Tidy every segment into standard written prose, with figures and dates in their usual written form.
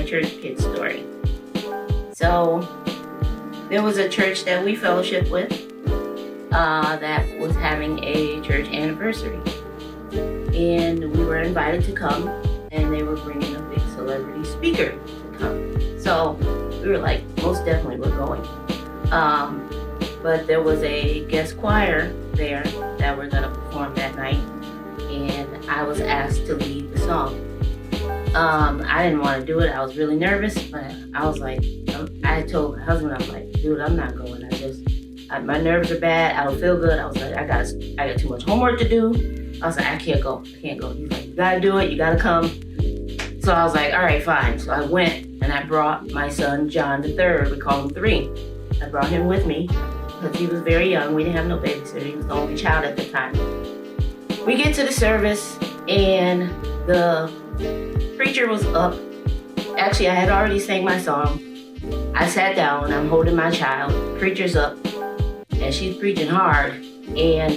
church kid story. So there was a church that we fellowship with that was having a church anniversary. And we were invited to come, and they were bringing a big celebrity speaker to come. So we were like, most definitely we're going. But there was a guest choir there that were gonna perform that night, and I was asked to lead the song. I didn't want to do it. I was really nervous, but I was like, I told my husband, I was like, dude, I'm not going. My nerves are bad. I don't feel good. I was like, I got too much homework to do. I was like, I can't go. He's like, you gotta do it. You gotta come. So I was like, all right, fine. So I went and I brought my son, John the Third. We call him 3. I brought him with me because he was very young. We didn't have no babysitter. He was the only child at the time. We get to the service and the preacher was up. Actually, I had already sang my song. I sat down. I'm holding my child. Preacher's up. And she's preaching hard, and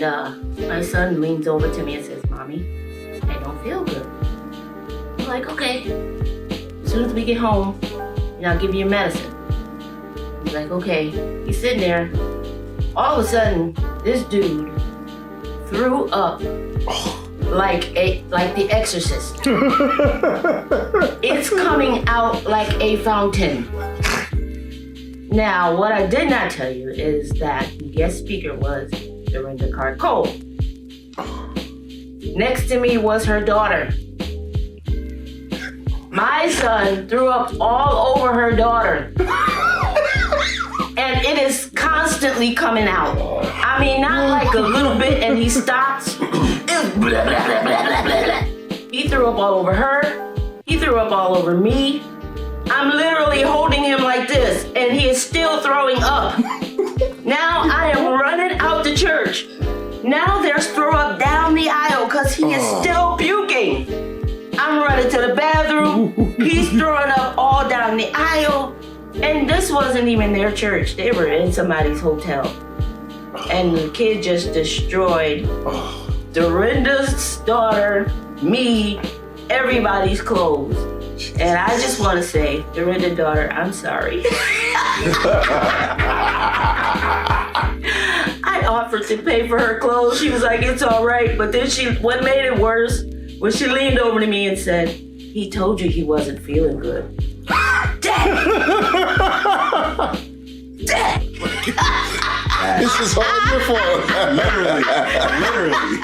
my son leans over to me and says, Mommy, I don't feel good. I'm like, okay, as soon as we get home, I'll give you your medicine. He's like, okay. He's sitting there. All of a sudden, this dude threw up like The Exorcist. It's coming out like a fountain. Now, what I did not tell you is that the guest speaker was Dorinda Clark Cole. Next to me was her daughter. My son threw up all over her daughter. And it is constantly coming out. I mean, not like a little bit and he stops. It was blah, blah, blah, blah, blah, blah. He threw up all over her. He threw up all over me. I'm literally holding him like this, and he is still throwing up. Now I am running out the church. Now there's throw up down the aisle because he is still puking. I'm running to the bathroom. He's throwing up all down the aisle. And this wasn't even their church. They were in somebody's hotel. And the kid just destroyed Dorinda's daughter, me, everybody's clothes. And I just want to say, Dorinda daughter, I'm sorry. I offered to pay for her clothes. She was like, it's all right. But then what made it worse was she leaned over to me and said, he told you he wasn't feeling good. Dad! Dad! This is all your fault. Literally.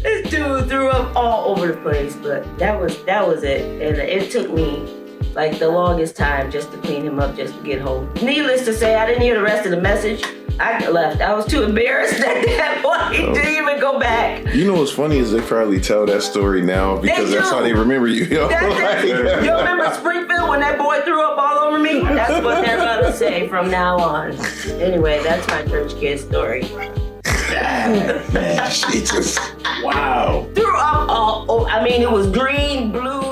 This dude threw up all over the place, but that was it. And it took me like the longest time just to clean him up, just to get home. Needless to say, I didn't hear the rest of the message. I left. I was too embarrassed at that point to even go back. You know what's funny is they probably tell that story now because that's how they remember you. You remember Springfield when that boy threw up all over me? That's what they're gonna say from now on. Anyway, that's my church kid story. Man, Jesus. Wow. Threw up all, it was green, blue,